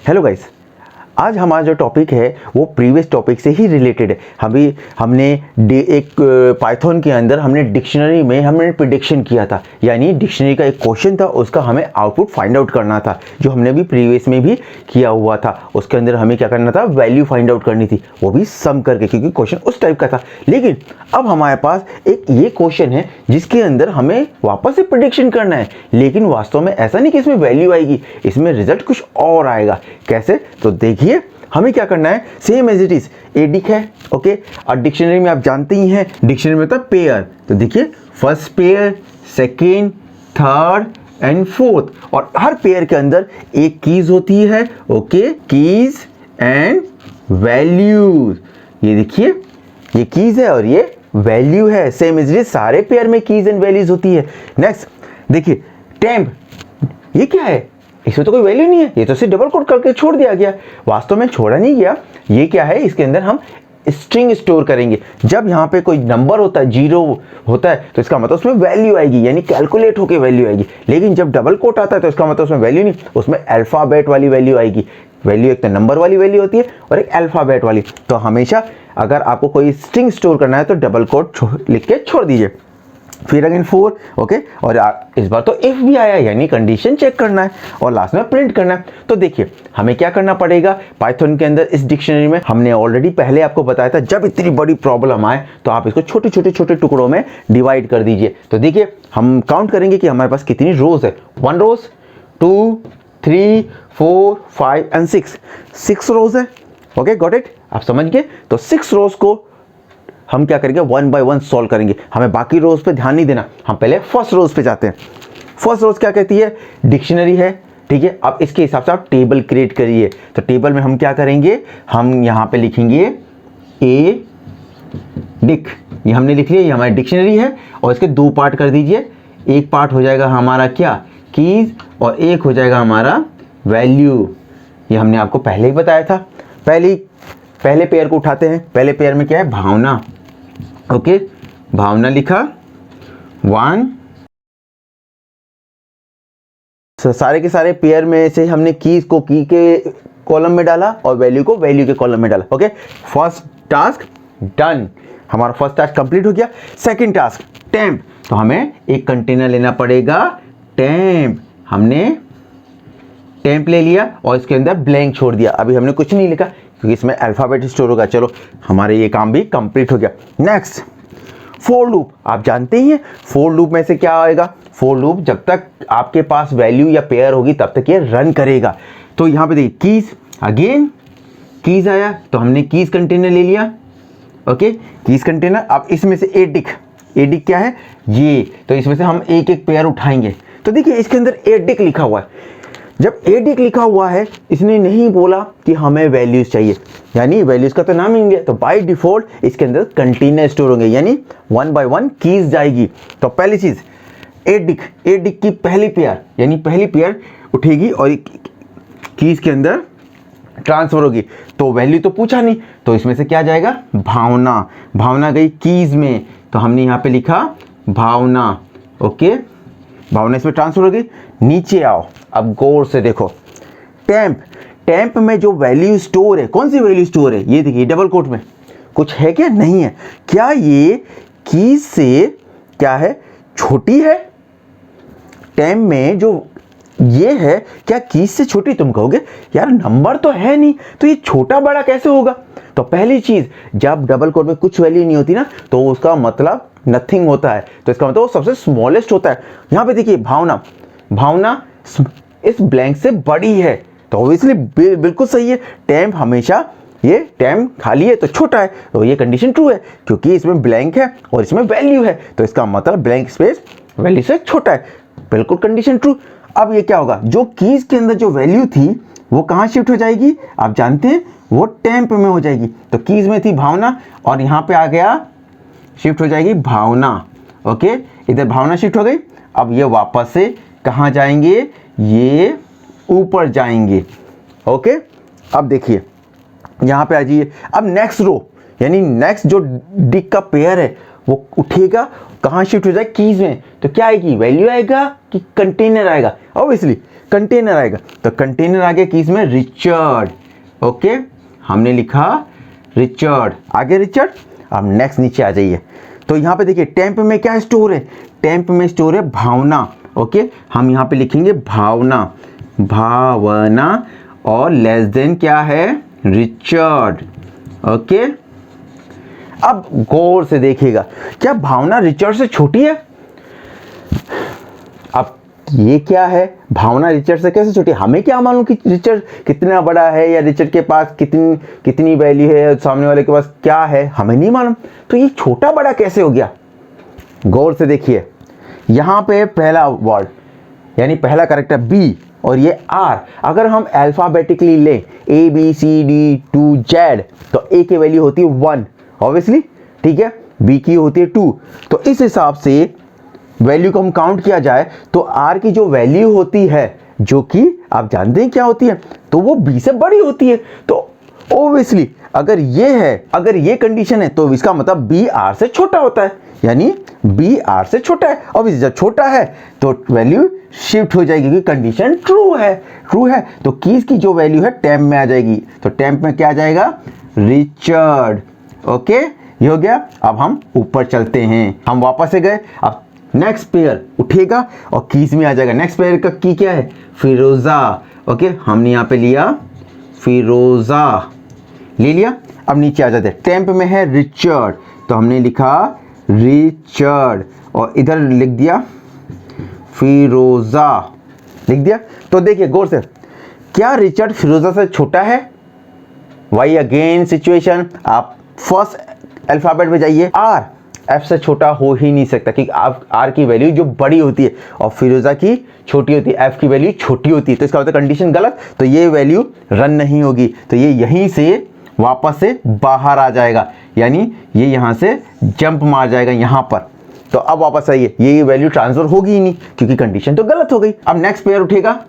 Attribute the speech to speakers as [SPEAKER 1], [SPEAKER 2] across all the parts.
[SPEAKER 1] Hello guys, आज हमारा जो टॉपिक है वो प्रीवियस टॉपिक से ही रिलेटेड है। हमने एक पाइथन के अंदर हमने डिक्शनरी में हमने प्रिडिक्शन किया था, यानी डिक्शनरी का एक क्वेश्चन था, उसका हमें आउटपुट फाइंड आउट करना था, जो हमने भी प्रीवियस में भी किया हुआ था। उसके अंदर हमें क्या करना था, वैल्यू फाइंड आउट करनी थी, वो भी सम करके, क्योंकि क्वेश्चन उस टाइप का था। लेकिन अब हमारे पास एक ये क्वेश्चन है जिसके अंदर हमें वापस से प्रिडिक्शन करना है, लेकिन वास्तव में ऐसा नहीं कि इसमें वैल्यू आएगी, इसमें रिजल्ट कुछ और आएगा। कैसे, तो देखिए हमें क्या करना है, सेम एज इट इज एडिक है, ओके। और डिक्शनरी में आप जानते ही हैं, डिक्शनरी में होता है पेयर, तो देखिए first pair, second, third and fourth, और हर पेयर के अंदर एक कीज होती है, ओके, कीज एंड वैल्यूज। ये देखिए ये कीज है और ये वैल्यू है, सेम एज इट इज सारे पेयर में कीज एंड वैल्यूज होती है। नेक्स्ट देखिए टेम्प, ये क्या है, इसमें तो कोई वैल्यू नहीं है, ये तो सिर्फ डबल कोट करके छोड़ दिया गया। वास्तव में छोड़ा नहीं गया, ये क्या है, इसके अंदर हम स्ट्रिंग स्टोर करेंगे। जब यहाँ पे कोई नंबर होता है, जीरो होता है, तो इसका मतलब उसमें वैल्यू आएगी, यानी कैलकुलेट होकर वैल्यू आएगी। लेकिन जब डबल कोट आता है तो इसका मतलब उसमें वैल्यू नहीं, उसमें अल्फाबेट वाली वैल्यू आएगी। वैल्यू एक तो नंबर वाली वैल्यू होती है और एक अल्फाबेट वाली। तो हमेशा अगर आपको कोई स्ट्रिंग स्टोर करना है तो डबल कोट लिख के छोड़ दीजिए। फिर अगेन 4, ओके, और इस बार तो इफ भी आया, यानी कंडीशन चेक करना है और लास्ट में प्रिंट करना है। तो देखिए हमें क्या करना पड़ेगा पाइथन के अंदर, इस डिक्शनरी में हमने ऑलरेडी पहले आपको बताया था, जब इतनी बड़ी प्रॉब्लम आए तो आप इसको छोटे छोटे टुकड़ों में डिवाइड कर दीजिए। तो देखिए हम काउंट करेंगे कि हमारे पास कितनी रोज है। 1 रोज, 2, 3, 4, 5 एंड 6 रोज है, ओके, गॉट इट, आप समझ गए। तो 6 रोज को हम क्या करेंगे, 1 बाय 1 सॉल्व करेंगे। हमें बाकी रोज पे ध्यान नहीं देना, हम पहले फर्स्ट रोज पे जाते हैं। फर्स्ट रोज क्या कहती है, डिक्शनरी है, ठीक है। अब इसके हिसाब से आप टेबल क्रिएट करिए। तो टेबल में हम क्या करेंगे, हम यहाँ पे लिखेंगे ए डिक, ये हमने लिख लिया, ये हमारी डिक्शनरी है, और इसके 2 पार्ट कर दीजिए। एक पार्ट हो जाएगा हमारा क्या, कीज, और एक हो जाएगा हमारा वैल्यू। ये हमने आपको पहले ही बताया था। पहले पेयर को उठाते हैं। पहले पेयर में क्या है, भावना, ओके, भावना लिखा 1। सारे के सारे पेयर में से हमने कीज को की के कॉलम में डाला और वैल्यू को वैल्यू के कॉलम में डाला, ओके। फर्स्ट टास्क डन, हमारा फर्स्ट टास्क कंप्लीट हो गया। सेकंड टास्क टेम्प, तो हमें एक कंटेनर लेना पड़ेगा, टेम्प। हमने टेम्प ले लिया और इसके अंदर ब्लैंक छोड़ दिया, अभी हमने कुछ नहीं लिखा क्योंकि इसमें अल्फाबेट स्टोर होगा। चलो हमारे ये काम भी कंप्लीट हो गया। नेक्स्ट फॉर लूप, आप जानते ही हैं फॉर लूप में से क्या आएगा, फॉर लूप जब तक आपके पास वैल्यू या पेयर होगी तब तक ये रन करेगा। तो यहाँ पे देखिए कीज, अगेन कीज आया, तो हमने कीज कंटेनर ले लिया, ओके, कीज कंटेनर। अब इसमें से एडिक क्या है ये, तो इसमें से हम एक एक पेयर उठाएंगे। तो देखिए इसके अंदर एडिक लिखा हुआ है। जब एडिक लिखा हुआ है, इसने नहीं बोला कि हमें वैल्यूज चाहिए, यानी वैल्यूज का तो नाम ही नहीं है, तो बाय डिफॉल्ट इसके अंदर कंटेनर स्टोर होंगे, यानी 1 बाय 1 कीज जाएगी। तो पहली चीज एडिक की पहली पेयर, यानी पहली पेयर उठेगी और कीज के अंदर ट्रांसफर होगी। तो वैल्यू तो पूछा नहीं, तो इसमें से क्या जाएगा, भावना गई कीज में, तो हमने यहाँ पे लिखा भावना, ओके, भावना इसमें ट्रांसफर होगी। नीचे आओ, अब गौर से देखो, टेम्प में जो वैल्यू स्टोर है, कौन सी वैल्यू स्टोर है, ये देखिए डबल कोट में कुछ है क्या, नहीं है। क्या ये कीज से क्या है, छोटी है, टेम्प में जो ये है क्या कीज से छोटी, तुम कहोगे यार नंबर तो है नहीं, तो ये छोटा बड़ा कैसे होगा। तो पहली चीज, जब डबल कोट में कुछ वैल्यू नहीं होती ना, तो उसका मतलब नथिंग होता है, तो इसका मतलब वो सबसे स्मॉलेस्ट होता है। यहाँ पे देखिए भावना इस ब्लैंक से बड़ी है, तो ऑब्वियसली बिल्कुल सही है। टेम्प हमेशा, ये टेम्प खाली है तो छोटा है, तो ये कंडीशन ट्रू है, क्योंकि इसमें ब्लैंक है और इसमें वैल्यू है, तो इसका मतलब ब्लैंक स्पेस वैल्यू से छोटा है, बिल्कुल कंडीशन ट्रू। अब ये क्या होगा, जो कीज के अंदर जो वैल्यू थी वो कहाँ शिफ्ट हो जाएगी, आप जानते हैं, वो टेम्प में हो जाएगी। तो कीज में थी भावना और यहाँ पे आ गया, शिफ्ट हो जाएगी भावना, ओके, इधर भावना शिफ्ट हो गई। अब ये वापस से कहाँ जाएंगे, ये ऊपर जाएंगे, ओके। अब देखिए यहाँ पे आ जाइए, अब नेक्स्ट रो, यानी नेक्स्ट जो डिक का पेयर है वो उठेगा, कहाँ शिफ्ट हो जाएगा, कीज में। तो क्या आएगी, वैल्यू आएगा कि कंटेनर आएगा, ऑब्वियसली कंटेनर आएगा। तो कंटेनर आ गया कीज में रिचर्ड। ओके, हमने लिखा रिचर्ड, आगे रिचर्ड। अब नेक्स्ट नीचे आ जाइए, तो यहाँ पे देखिए टेम्प में क्या स्टोर है, टेम्प में स्टोर है भावना। ओके, हम यहाँ पे लिखेंगे भावना, भावना, और लेस देन क्या है, रिचर्ड। ओके, अब गौर से देखिएगा, क्या भावना रिचर्ड से छोटी है? अब ये क्या है, भावना रिचर्ड से कैसे छोटी है? हमें क्या मालूम कि रिचर्ड कितना बड़ा है, या रिचर्ड के पास कितनी वैल्यू है, सामने वाले के पास क्या है, हमें नहीं मालूम। तो ये छोटा बड़ा कैसे हो गया? गौर से देखिए, यहाँ पे पहला वर्ड यानी पहला करेक्टर बी और ये आर, अगर हम अल्फाबेटिकली लें ABCD to Z, तो ए की वैल्यू होती है 1 ऑब्वियसली, ठीक है, बी की होती है 2। तो इस हिसाब से वैल्यू को हम काउंट किया जाए तो आर की जो वैल्यू होती है, जो कि आप जानते हैं क्या होती है, तो वो बी से बड़ी होती है। तो ऑब्वियसली अगर ये कंडीशन है तो इसका मतलब बी आर से छोटा होता है, यानी बी आर से छोटा है। ऑब्वियसली जब छोटा है तो वैल्यू शिफ्ट हो जाएगी क्योंकि कंडीशन ट्रू है। तो कीज की जो वैल्यू है टेम्प में आ जाएगी। तो टेम्प में क्या आ जाएगा, रिचर्ड। ओके, ये हो गया। अब हम ऊपर चलते हैं, हम वापस से गए, अब नेक्स्ट पेयर उठेगा और कीज में आ जाएगा। नेक्स्ट पेयर का की क्या है, फिरोजा। ओके, हमने यहाँ पे लिया फिरोजा, ले लिया। अब नीचे आ जाते हैं, टेम्प में है रिचर्ड, तो हमने लिखा रिचर्ड और इधर लिख दिया फिरोजा, लिख दिया। तो देखिए गौर से, क्या रिचर्ड फिरोजा से छोटा है? वाई अगेन सिचुएशन, आप फर्स्ट अल्फाबेट में जाइए, आर एफ से छोटा हो ही नहीं सकता क्योंकि आर की वैल्यू जो बड़ी होती है और फिरोजा की छोटी होती है, एफ की वैल्यू छोटी होती है। तो इसका मतलब कंडीशन गलत, तो ये वैल्यू रन नहीं होगी। तो ये यहीं से वापस से बाहर आ जाएगा, यानी ये यहाँ से जंप मार जाएगा यहाँ पर। तो अब वापस आइए, ये वैल्यू ट्रांसफर होगी ही नहीं क्योंकि कंडीशन तो गलत हो गई। अब नेक्स्ट पेयर उठेगा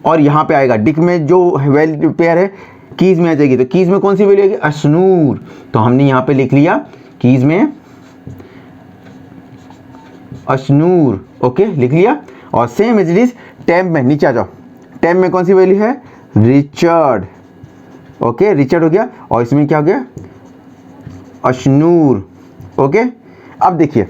[SPEAKER 1] और यहाँ पे आएगा, डिक में जो वैल्यू पेयर है कीज में आ जाएगी। तो कीज में कौन सी वैल्यू आएगी, अशनूर। तो हमने यहाँ पे लिख लिया कीज में अशनूर। ओके, लिख लिया। और same as it is temp में, नीचे आ जाओ, टेम्प में कौन सी वैल्यू है, रिचर्ड। ओके, रिचर्ड हो गया और इसमें क्या हो गया, अशनूर। ओके, अब देखिए,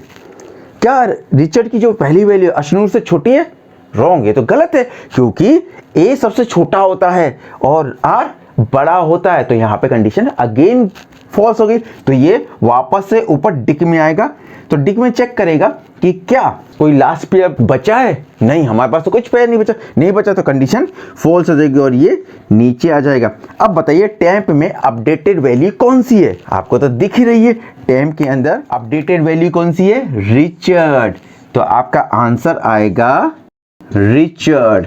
[SPEAKER 1] क्या रिचर्ड की जो पहली वैल्यू अशनूर से छोटी है? रॉन्ग, ये तो गलत है क्योंकि ए सबसे छोटा होता है और आर बड़ा होता है। तो यहाँ पे कंडीशन अगेन फॉल्स हो गई। तो ये वापस से ऊपर डिक में आएगा। तो डिक में चेक करेगा कि क्या कोई लास्ट पेयर बचा है, नहीं, हमारे पास तो कुछ पेयर नहीं बचा, तो कंडीशन फॉल्स हो जाएगी और ये नीचे आ जाएगा। अब बताइए टेम्प में अपडेटेड वैल्यू कौन सी है? आपको तो दिख ही रही है, टेम्प के अंदर अपडेटेड वैल्यू कौन सी है, रिचर्ड। तो आपका आंसर आएगा रिचर्ड।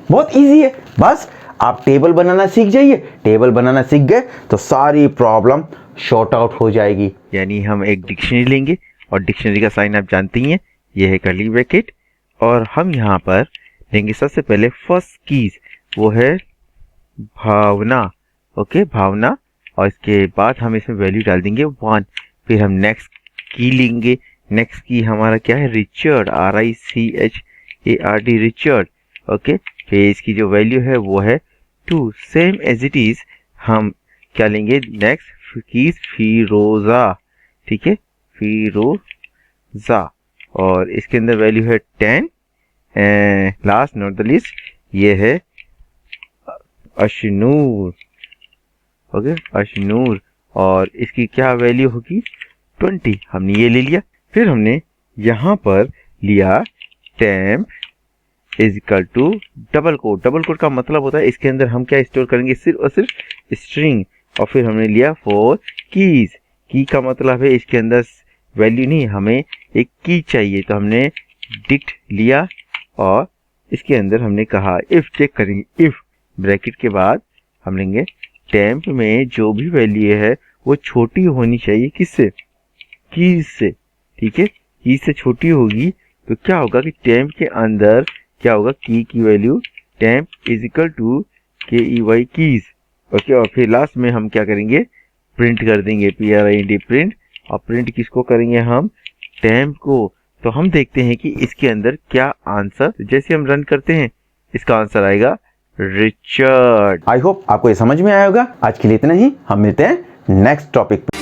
[SPEAKER 1] बहुत इजी है, बस आप टेबल बनाना सीख जाइए। टेबल बनाना सीख गए तो सारी प्रॉब्लम शॉर्ट आउट हो जाएगी। यानी हम एक डिक्शनरी लेंगे और डिक्शनरी का साइन आप जानते ही हैं, ये है कर्ली ब्रैकेट, और हम यहाँ पर लेंगे सबसे पहले फर्स्ट कीज, वो है भावना। ओके, भावना, और इसके बाद हम इसमें वैल्यू डाल देंगे 1। फिर हम नेक्स्ट की लेंगे, नेक्स्ट की हमारा क्या है, रिचर्ड, RICHARD, रिचर्ड। ओके, फिर इसकी जो वैल्यू है वो है 2। सेम एज इट इज हम क्या लेंगे, नेक्स्ट कीज फिरोजा, ठीक है, फिरोजा, और इसके अंदर वैल्यू है 10। लास्ट नॉट द लीस्ट ये है अशनूर। ओके, अशनूर, और इसकी क्या वैल्यू होगी, 20। हमने ये ले लिया। फिर हमने यहाँ पर लिया temp is equal to double quote. Double quote का मतलब होता है इसके अंदर हम क्या स्टोर करेंगे, सिर्फ और सिर्फ स्ट्रिंग। और फिर हमने लिया 4 कीज। की का मतलब है इसके अंदर वैल्यू नहीं, हमें एक की चाहिए, तो हमने डिक्ट लिया और इसके अंदर हमने कहा इफ चेक करेंगे, इफ ब्रैकेट के बाद हम लेंगे टेम्प में जो भी वैल्यू है वो छोटी होनी चाहिए, किससे, कीज से, ठीक है, कीज से छोटी होगी तो क्या होगा कि टेम्प के अंदर क्या होगा, की value temp is equal to KEY keys. Okay, और फिर लास्ट में हम क्या करेंगे,
[SPEAKER 2] प्रिंट कर देंगे, PRINT प्रिंट, और प्रिंट किसको करेंगे हम, टेम्प को। तो हम देखते हैं कि इसके अंदर क्या आंसर, जैसे हम रन करते हैं इसका आंसर आएगा रिचर्ड।
[SPEAKER 1] आई होप आपको ये समझ में आया होगा। आज के लिए इतना ही, हम मिलते हैं नेक्स्ट टॉपिक पे।